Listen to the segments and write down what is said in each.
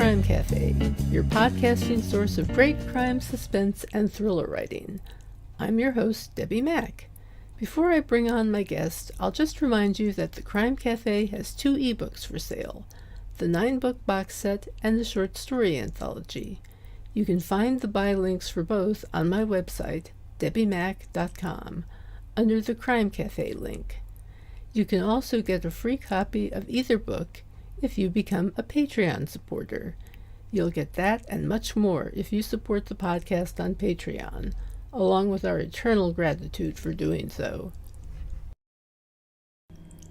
Crime Cafe, your podcasting source of great crime, suspense, and thriller writing. I'm your host, Debbi Mack. Before I bring on my guest, I'll just remind you that the Crime Cafe has 2 ebooks for sale, the 9-book box set and the short story anthology. You can find the buy links for both on my website, debbimack.com, under the Crime Cafe link. You can also get a free copy of either book if you become a Patreon supporter. You'll get that and much more if you support the podcast on Patreon, along with our eternal gratitude for doing so.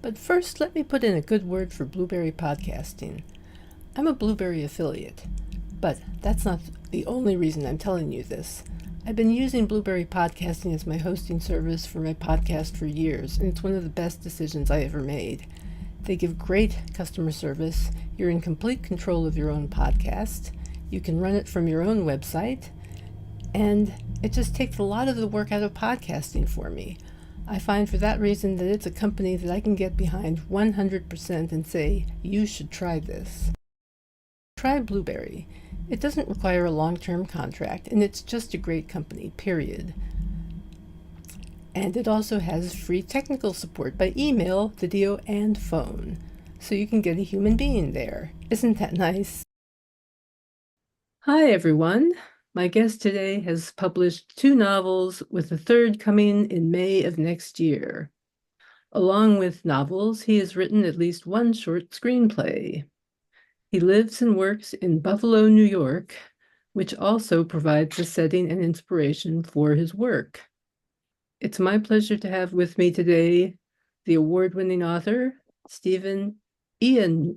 But first, let me put in a good word for Blueberry Podcasting. I'm a Blueberry affiliate, but that's not the only reason I'm telling you this. I've been using Blueberry Podcasting as my hosting service for my podcast for years, and it's one of the best decisions I ever made. They give great customer service. You're in complete control of your own podcast. You can run it from your own website, and it just takes a lot of the work out of podcasting for me. I find for that reason that it's a company that I can get behind 100% and say, you should try this. Try Blueberry. It doesn't require a long-term contract, and it's just a great company, period. And it also has free technical support by email, video, and phone. So you can get a human being there. Isn't that nice? Hi, everyone. My guest today has published 2 novels, with the 3rd coming in May of next year. Along with novels, he has written at least 1 short screenplay. He lives and works in Buffalo, New York, which also provides the setting and inspiration for his work. It's my pleasure to have with me today the award-winning author, Stephen Eoannou.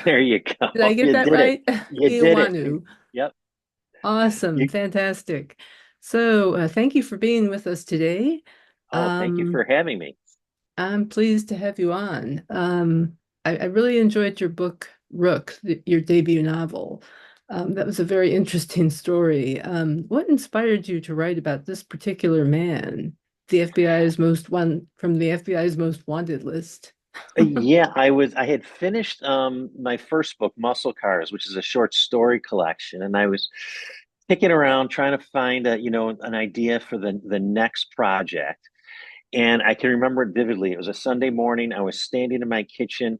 There you go. Did I get that right? You did it. Yep. Awesome. Fantastic. So thank you for being with us today. Thank you for having me. I'm pleased to have you on. I really enjoyed your book, Rook, your debut novel. That was a very interesting story. What inspired you to write about this particular man, the FBI's from the FBI's most wanted list? Yeah, I had finished my first book, Muscle Cars, which is a short story collection, and I was kicking around trying to find an idea for the next project. And I can remember it vividly. It was a Sunday morning. I was standing in my kitchen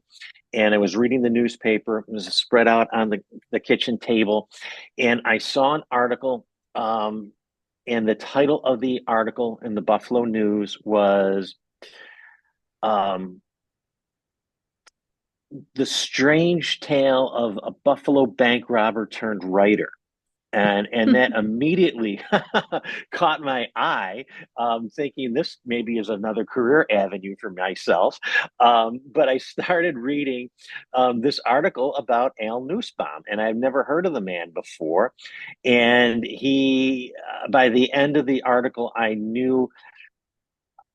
and I was reading the newspaper. It was spread out on the kitchen table. And I saw an article, and the title of the article in the Buffalo News was The Strange Tale of a Buffalo Bank Robber Turned Writer. And that immediately caught my eye, thinking this maybe is another career avenue for myself. But I started reading this article about Al Nussbaum, and I've never heard of the man before. And by the end of the article, I knew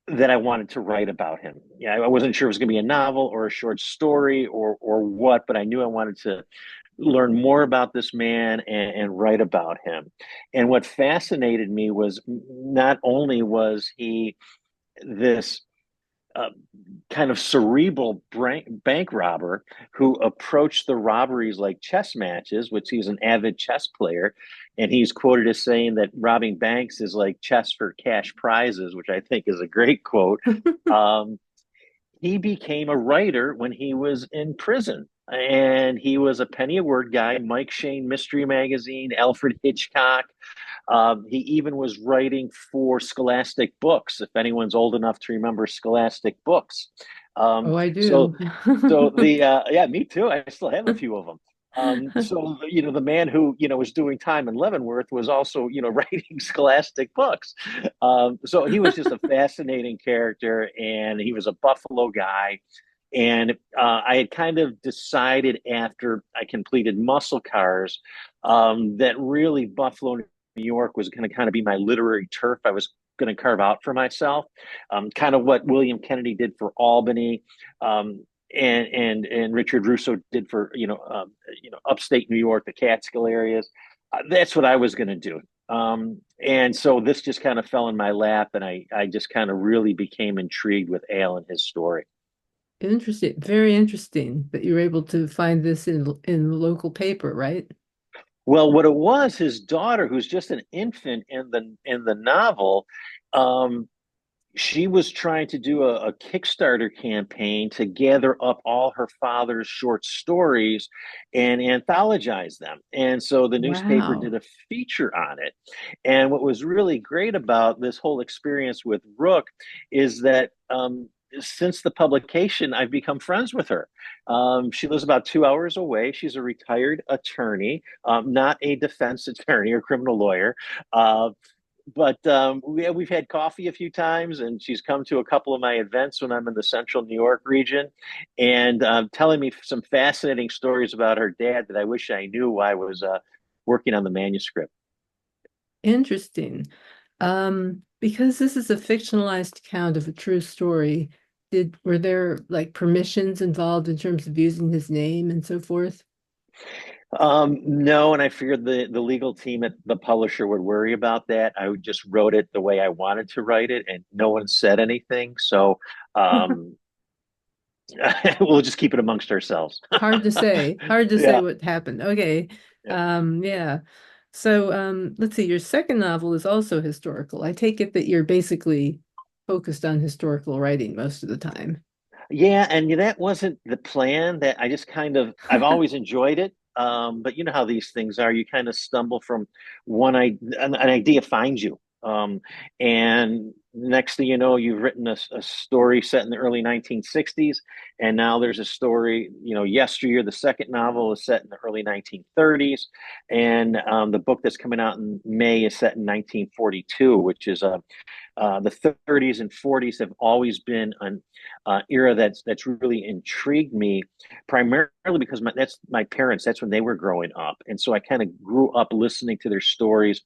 that I wanted to write about him. Yeah, I wasn't sure it was going to be a novel or a short story or what, but I knew I wanted to learn more about this man and write about him. And what fascinated me was not only was he this kind of cerebral bank robber who approached the robberies like chess matches, which he's an avid chess player. And he's quoted as saying that robbing banks is like chess for cash prizes, which I think is a great quote. He became a writer when he was in prison. And he was a penny a word guy, Mike Shane Mystery Magazine, Alfred Hitchcock. He even was writing for Scholastic Books, if anyone's old enough to remember Scholastic Books. Oh, I do. Yeah, me too. I still have a few of them. The man who, was doing time in Leavenworth was also, writing Scholastic Books. So he was just a fascinating character, and he was a Buffalo guy. And I had kind of decided after I completed Muscle Cars that really Buffalo, New York was going to kind of be my literary turf. I was going to carve out for myself, kind of what William Kennedy did for Albany, and Richard Russo did for upstate New York, the Catskill areas. That's what I was going to do. And so this just kind of fell in my lap, and I just kind of really became intrigued with Al and his story. Interesting. Very interesting that you were able to find this in the local paper, right? Well, what it was, his daughter, who's just an infant in the novel, um, she was trying to do a Kickstarter campaign to gather up all her father's short stories and anthologize them. And so the newspaper Wow. did a feature on it. And what was really great about this whole experience with Rook is that since the publication, I've become friends with her. She lives about 2 hours away. She's a retired attorney, not a defense attorney or criminal lawyer. Uh, we've had coffee a few times, and she's come to a couple of my events when I'm in the central New York region, and telling me some fascinating stories about her dad that I wish I knew while I was working on the manuscript. Interesting. Because this is a fictionalized account of a true story, were there like permissions involved in terms of using his name and so forth? No, and I figured the legal team at the publisher would worry about that. I just wrote it the way I wanted to write it, and no one said anything. So um, we'll just keep it amongst ourselves. Hard to say. Hard to say Yeah. what happened. Okay. Yeah. Yeah. So, let's see, your second novel is also historical. I take it that you're basically focused on historical writing most of the time. Yeah, and that wasn't the plan. That I just I've always enjoyed it. But you know how these things are. You kind of stumble from an idea finds you. And next thing you know, you've written a story set in the early 1960s, and now there's a story, yesteryear, the second novel is set in the early 1930s, and the book that's coming out in May is set in 1942, which is the 30s and 40s have always been an era that's really intrigued me, primarily because that's my parents. That's when they were growing up, and so I kind of grew up listening to their stories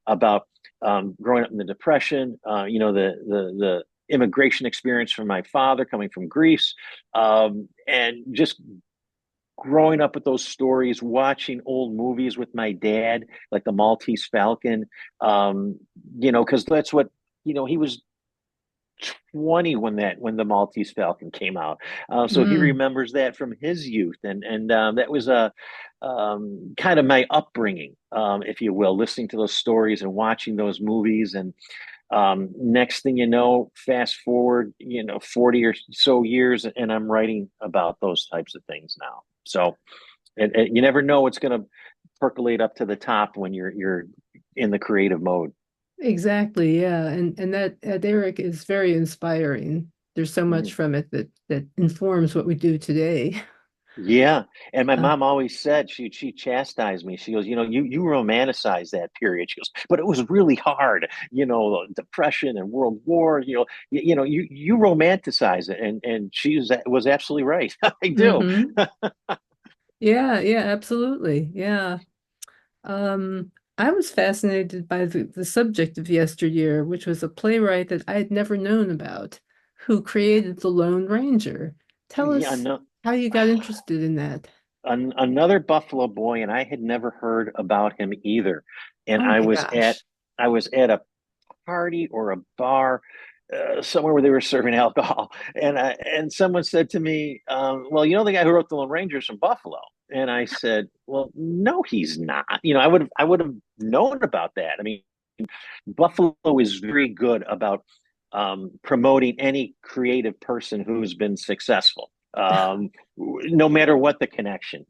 about growing up in the Depression. The immigration experience from my father coming from Greece, and just growing up with those stories, watching old movies with my dad, like the Maltese Falcon, because that's what he was 20 when the Maltese Falcon came out. So he Mm, remembers that from his youth, and that was a kind of my upbringing, if you will, listening to those stories and watching those movies. And next thing you know, fast forward, 40 or so years, and I'm writing about those types of things now. So and you never know what's going to percolate up to the top when you're in the creative mode. exactly. Yeah. And that Eric is very inspiring. There's so much Mhm. from it that informs what we do today. Yeah, and my Uh, mom always said she chastised me. She goes, you romanticize that period. She goes, but it was really hard, Depression and World War. You romanticize it, and she was absolutely right. I do. hmm Yeah, yeah, absolutely. Yeah. I was fascinated by the subject of Yesteryear, which was a playwright that I had never known about, who created The Lone Ranger. Tell Yeah, us no, how you got interested in that. another Buffalo boy, and I had never heard about him either. And Oh my gosh. I was at a party or a bar somewhere where they were serving alcohol, and someone said to me, "Well, the guy who wrote the Lone Ranger is from Buffalo." And I said, "Well, no, he's not." I would have known about that. I mean, Buffalo is very good about promoting any creative person who's been successful, no matter what the connection.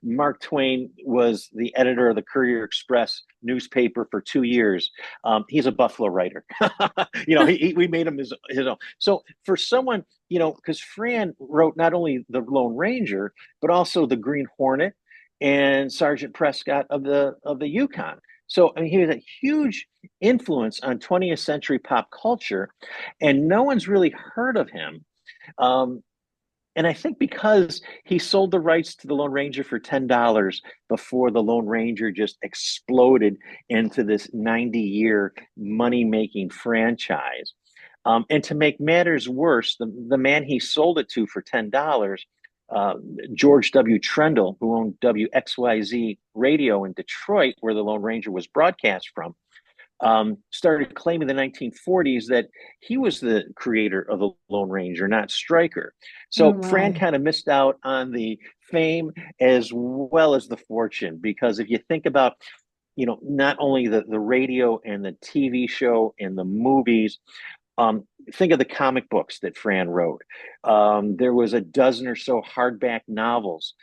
Mark Twain was the editor of the Courier Express newspaper for 2 years. He's a Buffalo writer. We made him his own. So for someone, because Fran wrote not only the Lone Ranger but also the Green Hornet and Sergeant Prescott of the Yukon. So I mean, he was a huge influence on 20th century pop culture, and no one's really heard of him. Um, and I think because he sold the rights to the Lone Ranger for $10 before the Lone Ranger just exploded into this 90-year money making franchise. And to make matters worse, the man he sold it to for $10, uh, George W. Trendle, who owned WXYZ radio in Detroit, where the Lone Ranger was broadcast from, started claiming in the 1940s that he was the creator of the Lone Ranger, not Stryker. Oh So Fran my. kind of missed out on the fame as well as the fortune, because if you think about, not only the radio and the TV show and the movies, think of the comic books that Fran wrote. There was a dozen or so hardback novels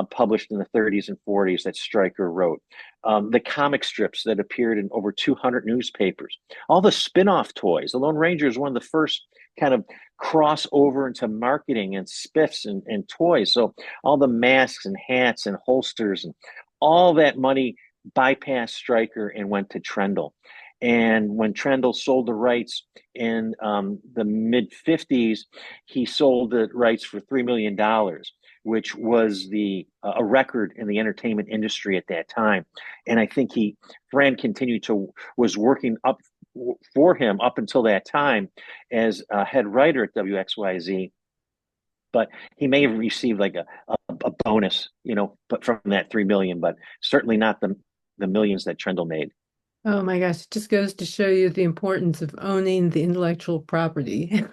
published in the 30s and 40s that Stryker wrote. The comic strips that appeared in over 200 newspapers. All the spin-off toys. The Lone Ranger is one of the first kind of crossover into marketing and spiffs and toys. So all the masks and hats and holsters and all that money bypassed Stryker and went to Trendle. And when Trendle sold the rights in the mid 50s, he sold the rights for $3 million, which was a record in the entertainment industry at that time. And I think Fran was working up for him up until that time as a head writer at WXYZ. But he may have received like a bonus, but from that 3 million, but certainly not the millions that Trendle made. Oh my gosh, it just goes to show you the importance of owning the intellectual property.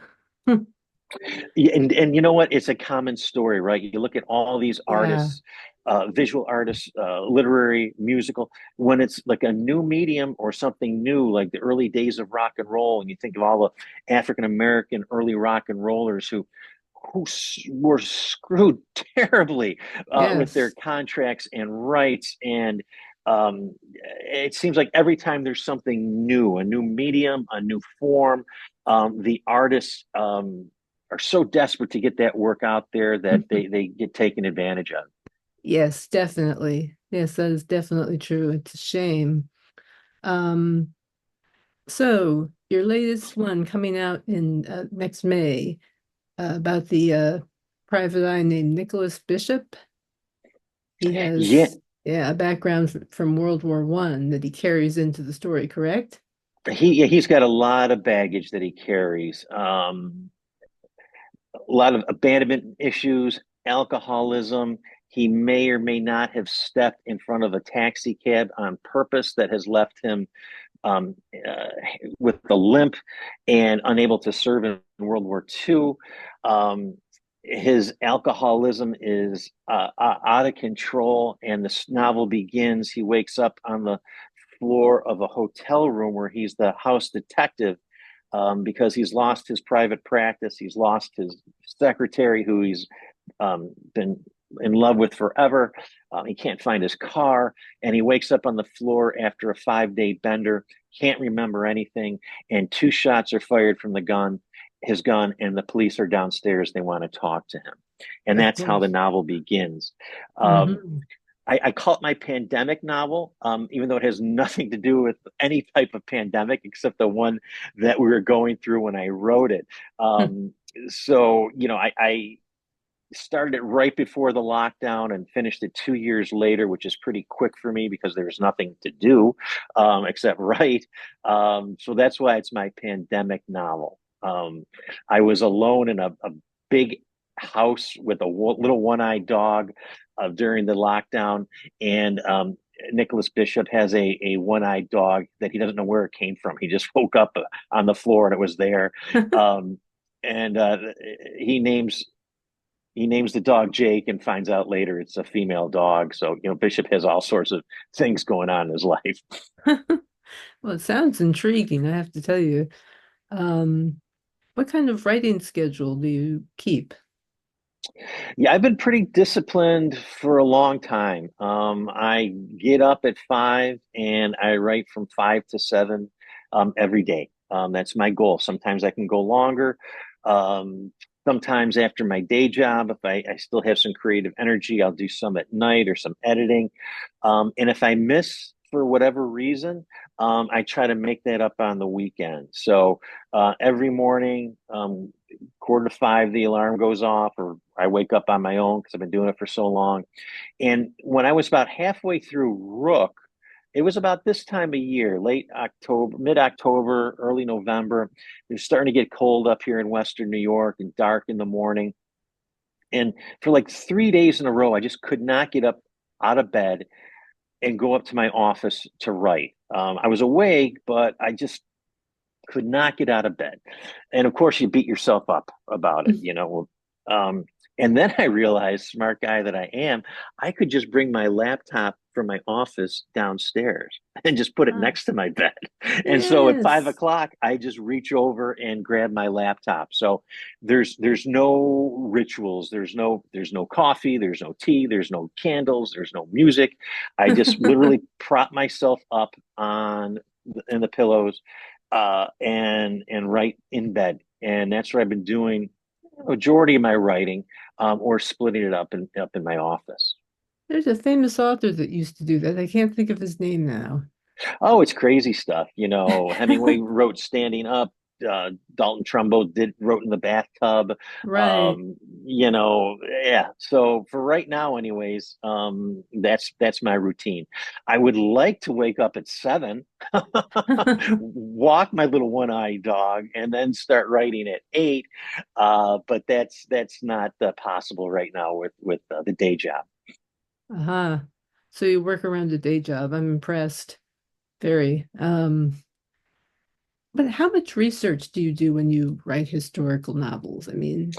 Yeah, and you know what? It's a common story, right? You look at all these Yeah. artists, visual artists, literary, musical, when it's like a new medium or something new, like the early days of rock and roll, and you think of all the African American early rock and rollers who were screwed terribly with their Yes. contracts and rights. And it seems like every time there's something new, a new medium, a new form, the artists are so desperate to get that work out there that they get taken advantage of. Yes, definitely. Yes, that is definitely true. It's a shame. Um, so your latest one coming out in next May about the private eye named Nicholas Bishop. He Yeah, has, yeah, a background from World War One that he carries into the story, correct? he's got a lot of baggage that he carries. A lot of abandonment issues, alcoholism. He may or may not have stepped in front of a taxi cab on purpose that has left him um, uh, with a limp and unable to serve in World War II. His alcoholism is out of control, and the novel begins. He wakes up on the floor of a hotel room where he's the house detective because he's lost his private practice. He's lost his secretary, who he's been in love with forever. He can't find his car, and he wakes up on the floor after a 5-day bender, can't remember anything, and two shots are fired from his gun, and the police are downstairs. They want to talk to him. And Of that's how the course. novel begins. Um, Hmm. I call it my pandemic novel, even though it has nothing to do with any type of pandemic except the one that we were going through when I wrote it. So, I started it right before the lockdown and finished it 2 years later, which is pretty quick for me because there was nothing to do except write. So that's why it's my pandemic novel. I was alone in a big house with a little one-eyed dog during the lockdown, and Nicholas Bishop has a one-eyed dog that he doesn't know where it came from. He just woke up on the floor and it was there. Um, and he names he names the dog Jake and finds out later it's a female dog. So, Bishop has all sorts of things going on in his life. Well, it sounds intriguing, I have to tell you. Um, what kind of writing schedule do you keep? Yeah, I've been pretty disciplined for a long time. I get up at 5 and I write from 5 to 7 every day. That's my goal. Sometimes I can go longer. Um, Sometimes after my day job, if I still have some creative energy, I'll do some at night or some editing. And if I miss for whatever reason, I try to make that up on the weekend. So every morning, 4:45, the alarm goes off, or I wake up on my own because I've been doing it for so long. And when I was about halfway through Rook, it was about this time of year, late October, mid-October, early November. It's starting to get cold up here in Western New York and dark in the morning. And for like 3 days in a row, I just could not get up out of bed and go up to my office to write. I was awake, but I just could not get out of bed. And of course, you beat yourself up about it, you know. Um, and then I realized, smart guy that I am, I could just bring my laptop from my office downstairs and just put it Ah, next to my bed. And so at five yes. o'clock, I just reach over and grab my laptop. So there's no rituals, there's no coffee, there's no tea, there's no candles, there's no music. I just literally prop myself up on in the pillows and write in bed. And that's what I've been doing majority of my writing, or splitting it up in my office. There's a famous author that used to do that. I can't think of his name now. Oh, it's crazy stuff. Hemingway wrote standing up. Dalton Trumbo wrote in the bathtub. Right. Um, yeah. So for right now, anyways, that's my routine. I would like to wake up at 7, walk my little one-eyed dog, and then start writing at 8. But that's not possible right now with the day job. Uh-huh. So you work around a day job. I'm impressed. Very. But how much research do you do when you write historical novels? I mean,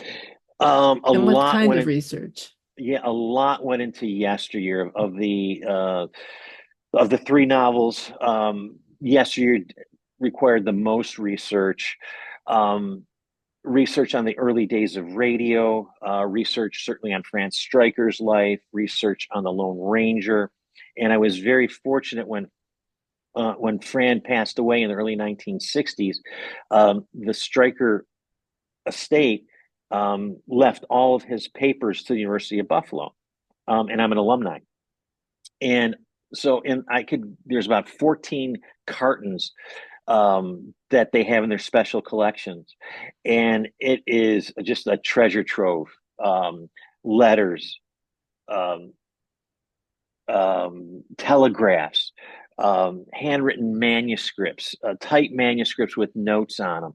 A and what lot kind went of in, research? yeah, a lot went into yesteryear of the three novels. Yesteryear required the most research. Um, Research on the early days of radio, research certainly on Franz Stryker's life, research on the Lone Ranger, and I was very fortunate when Fran passed away in the early 1960s. The Stryker estate left all of his papers to the University of Buffalo, and I'm an alumni. And so, there's about 14 cartons that they have in their special collections, and it is just a treasure trove. Letters, um, telegraphs, handwritten manuscripts, typed manuscripts with notes on them.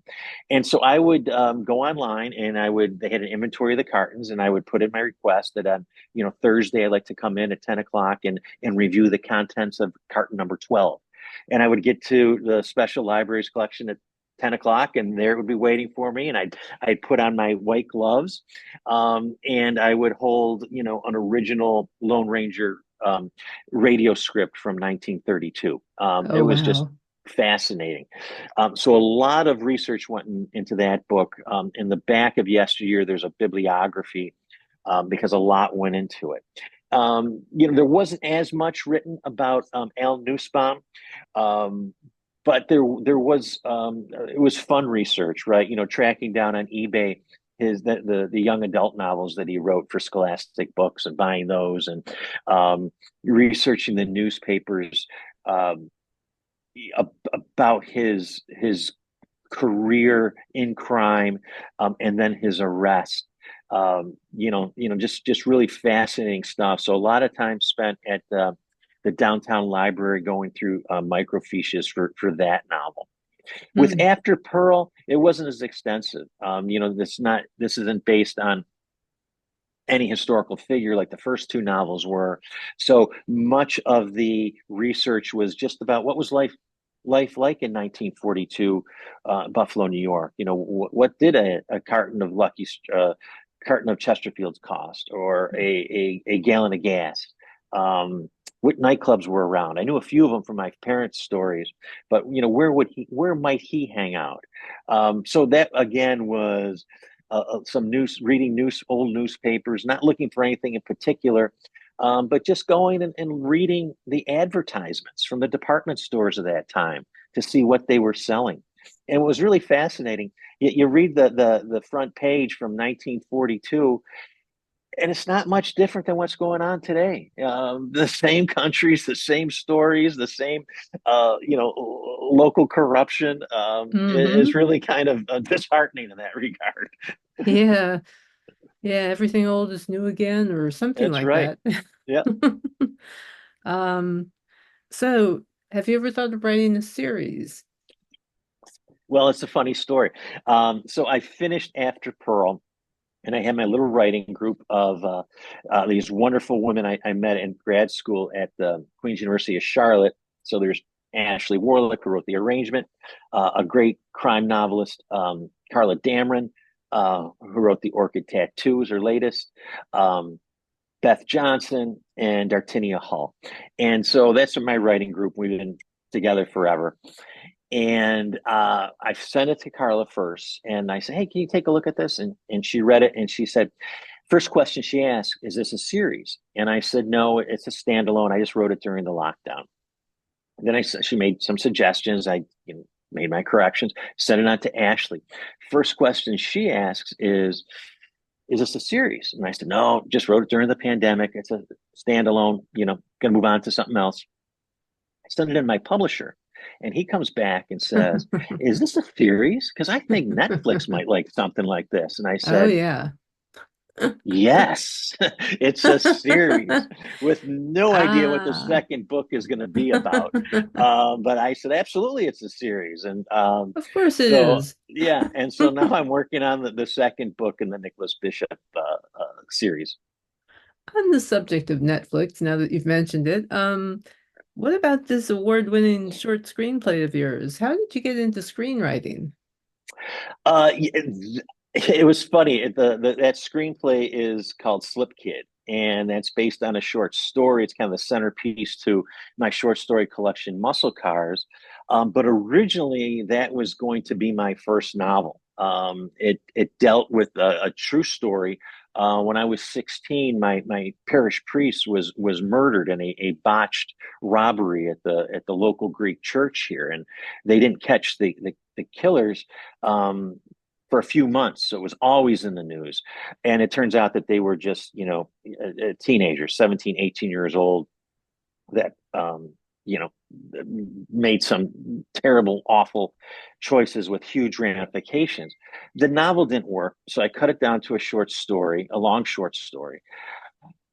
And so I would go online, and they had an inventory of the cartons, and I would put in my request that on, Thursday, I'd like to come in at 10 o'clock and review the contents of carton number 12. And I would get to the special libraries collection at 10 o'clock, and there it would be waiting for me. And I'd put on my white gloves, and I would hold, an original Lone Ranger radio script from 1932. It Oh, was just wow. fascinating. So a lot of research went into that book. In the back of Yesteryear, there's a bibliography, because a lot went into it. There wasn't as much written about Al Nussbaum, um, but there was it was fun research, right? Tracking down on eBay the young adult novels that he wrote for Scholastic Books and buying those, and researching the newspapers, um, about his career in crime, and then his arrest. Just really fascinating stuff. So a lot of time spent at the downtown library going through microfiches for that novel. With Hmm. After Pearl, it wasn't as extensive. This isn't based on any historical figure like the first two novels were. So much of the research was just about what was life like in 1942, Buffalo, New York. What did a carton of Chesterfields cost, or a gallon of gas? What nightclubs were around? I knew a few of them from my parents' stories, but where might he hang out? So that again was some old newspapers, not looking for anything in particular, but just going and reading the advertisements from the department stores of that time to see what they were selling. And it was really fascinating. You read the front page from 1942, and it's not much different than what's going on today. The same countries, the same stories, the same, local corruption, is Hmm. really kind of disheartening in that regard. Yeah. Yeah. Everything old is new again, or something That's like right. that. Yeah. Um, so have you ever thought of writing a series? Well, it's a funny story. So I finished After Pearl, and I had my little writing group of these wonderful women I met in grad school at the Queen's University of Charlotte. So there's Ashley Warlick, who wrote The Arrangement, a great crime novelist, Carla Dameron, who wrote The Orchid Tattoos, her latest, Beth Johnson, and Dartinia Hall. And so that's my writing group. We've been together forever. And I sent it to Carla first, and I said, "Hey, can you take a look at this?" And she read it, and she said, first question she asked, "Is this a series?" And I said, "No, it's a standalone. I just wrote it during the lockdown." And then she made some suggestions. I made my corrections, sent it on to Ashley. First question she asks is this a series? And I said, "No, just wrote it during the pandemic. It's a standalone. Going to move on to something else." I sent it in my publisher, and he comes back and says, "Is this a series? Because I think Netflix might like something like this." And I Oh, said, yeah. "Yes, it's a series," with no idea what the Ah, second book is going to be about. But I said, "Absolutely, it's a series." And of course it so, is. yeah. And so now I'm working on the second book in the Nicholas Bishop series. On the subject of Netflix, now that you've mentioned it, what about this award-winning short screenplay of yours? How did you get into screenwriting? It was funny. That screenplay is called Slip Kid, and that's based on a short story. It's kind of the centerpiece to my short story collection, Muscle Cars. But originally, that was going to be my first novel. It dealt with a true story. When I was 16, my parish priest was murdered in a botched robbery at the local Greek church here, and they didn't catch the killers. For a few months. So it was always in the news. And it turns out that they were just, teenagers, 17, 18 years old, that, you know, made some terrible, awful choices with huge ramifications. The novel didn't work. So I cut it down to a short story, a long short story.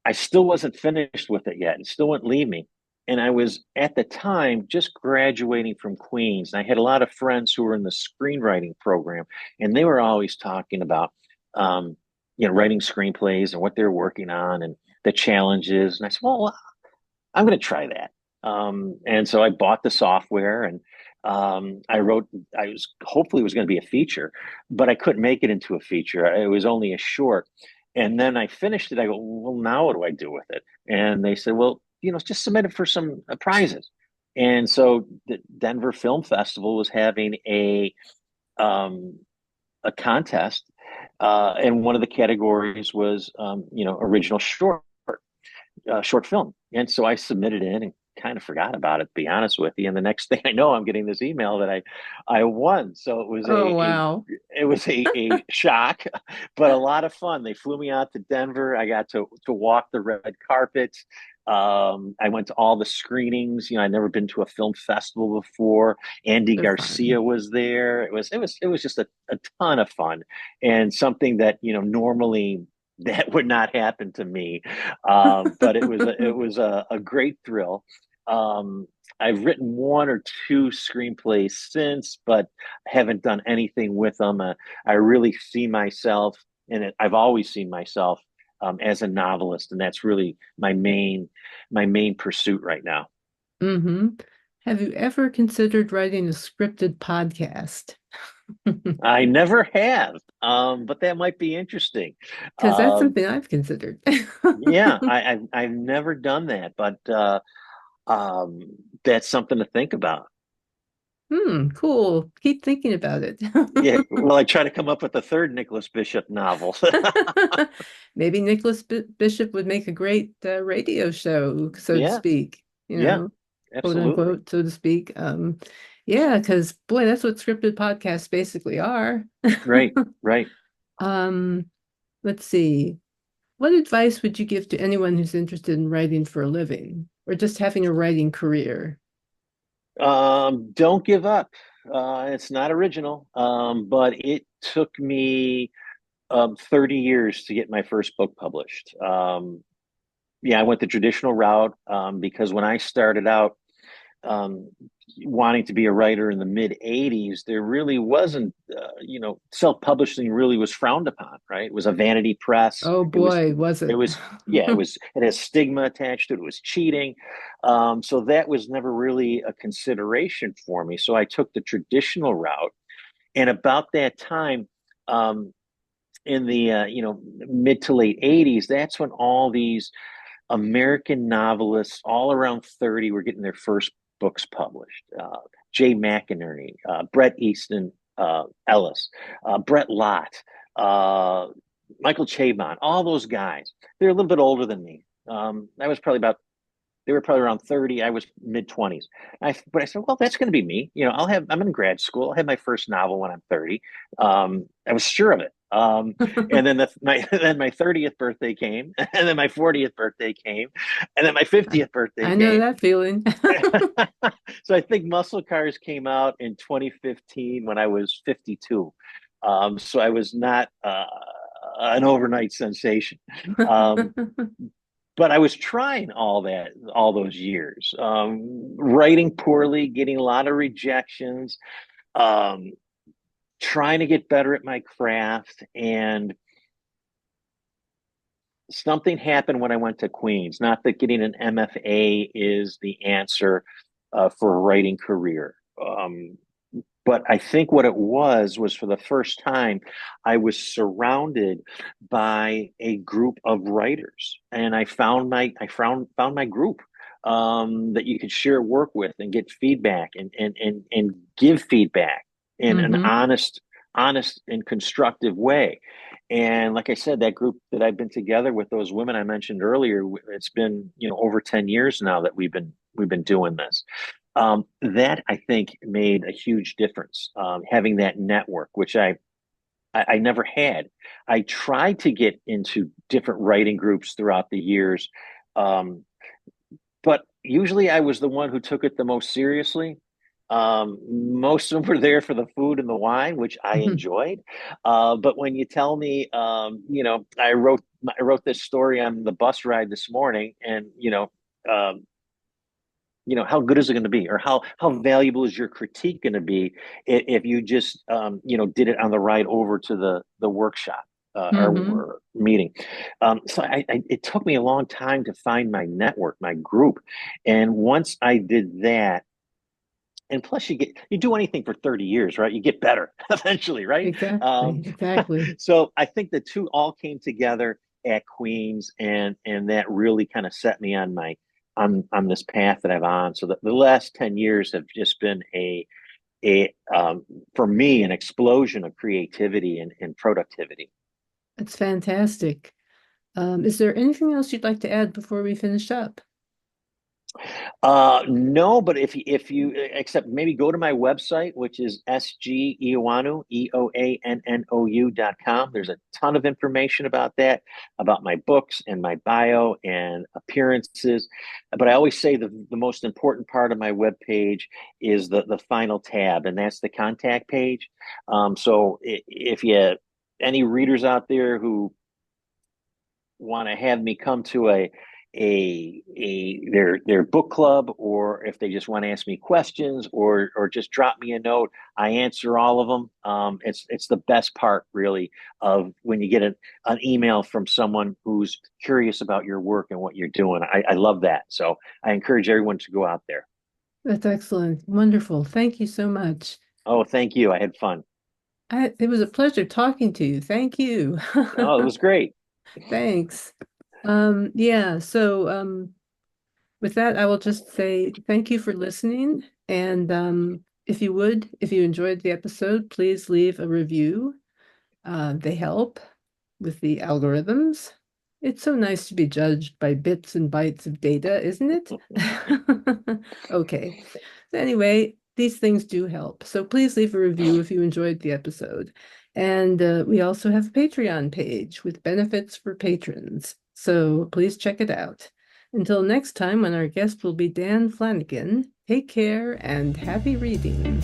I still wasn't finished with it yet and still wouldn't leave me. And I was at the time just graduating from Queens. And I had a lot of friends who were in the screenwriting program, and they were always talking about, writing screenplays and what they're working on and the challenges. And I said, well, I'm going to try that. And so I bought the software, and I wrote, I was hopefully it was going to be a feature, but I couldn't make it into a feature. It was only a short. And then I finished it. I go, well, now what do I do with it? And they said, well, just submit it for some prizes. And so the Denver Film Festival was having um, a contest, and one of the categories was, original short film. And so I submitted in and kind of forgot about it, to be honest with you. And the next thing I know, I'm getting this email that I won. So it was Oh, wow. a shock, but a lot of fun. They flew me out to Denver. I got to walk the red carpet. I went to all the screenings. I'd never been to a film festival before. Andy So Garcia fun. was there. It was just a ton of fun, and something that normally that would not happen to me. But it was a great thrill. I've written one or two screenplays since, but haven't done anything with them. I really see myself in it. I've always seen myself as a novelist, and that's really my main pursuit right now. hmm Have you ever considered writing a scripted podcast? I never have, but that might be interesting. Because that's Um, something I've considered. yeah, I've never done that, but um, that's something to think about. Cool. Keep thinking about it. Yeah, well, I try to come up with a third Nicholas Bishop novel. Maybe Nicholas B Bishop would make a great radio show, so to Yeah, speak, yeah, quote absolutely. unquote, so to speak. Yeah, because boy, that's what scripted podcasts basically are. Right, right. Um, let's see. What advice would you give to anyone who's interested in writing for a living or just having a writing career? Don't give up. It's not original, but it took me 30 years to get my first book published. Yeah, I went the traditional route because when I started out, wanting to be a writer in the mid 80s, there really wasn't, self-publishing really was frowned upon, right? It was a vanity press. Oh It was, boy, was it it? was, yeah, it has stigma attached to it. It was cheating. So that was never really a consideration for me. So I took the traditional route. And about that time, um, in the, mid to late 80s, that's when all these American novelists all around 30 were getting their first books published. Jay McInerney, Bret Easton Ellis, Brett Lott, uh, Michael Chabon, all those guys. They're a little bit older than me. I was probably about they were probably around 30. I was mid 20s. But I said, well, that's going to be me. I'm in grad school. I'll have my first novel when I'm 30. I was sure of it. And then then my 30th birthday came, and then my 40th birthday came, and then my 50th birthday I know came. that feeling. So I think Muscle Cars came out in 2015 when I was 52. So I was not an overnight sensation. Um, but I was trying all those years, writing poorly, getting a lot of rejections, um, trying to get better at my craft. And something happened when I went to Queens. Not that getting an MFA is the answer for a writing career. But I think what it was for the first time, I was surrounded by a group of writers, and I found my group that you could share work with and get feedback and give feedback in an Hmm. honest and constructive way. And like I said, that group that I've been together with, those women I mentioned earlier, it's been over 10 years now that we've been doing this. That I think made a huge difference. Having that network, which I never had. I tried to get into different writing groups throughout the years, um, but usually I was the one who took it the most seriously. Most of them were there for the food and the wine, which I enjoyed. But when you tell me, I wrote this story on the bus ride this morning, and um, how good is it going to be, or how valuable is your critique going to be if you just did it on the ride over to the workshop, Hmm. or meeting. So it took me a long time to find my network, my group, and once I did that, and plus you do anything for 30 years, right? You get better eventually, right? Exactly, exactly. So I think the two all came together at Queens, and that really kind of set me on my on this path that I'm on. So the last 10 years have just been a for me, an explosion of creativity and productivity. That's fantastic. Is there anything else you'd like to add before we finish up? No, but if you except maybe go to my website, which is S.G. Eoannou, EOANNOU.com. There's a ton of information about that, about my books and my bio and appearances. But I always say the most important part of my webpage is the final tab, and that's the contact page. So if you any readers out there who want to have me come to their book club, or if they just want to ask me questions, or just drop me a note, I answer all of them. It's the best part, really, of when you get an email from someone who's curious about your work and what you're doing. I love that. So I encourage everyone to go out there. That's excellent. Wonderful. Thank you so much. Oh, thank you. I had fun. It was a pleasure talking to you. Thank you. Oh, it was great. Thanks. Yeah, so with that, I will just say thank you for listening. And if you enjoyed the episode, please leave a review. They help with the algorithms. It's so nice to be judged by bits and bytes of data, isn't it? Okay. So anyway, these things do help. So please leave a review if you enjoyed the episode. And we also have a Patreon page with benefits for patrons. So please check it out. Until next time, when our guest will be Dan Flanagan, take care and happy reading.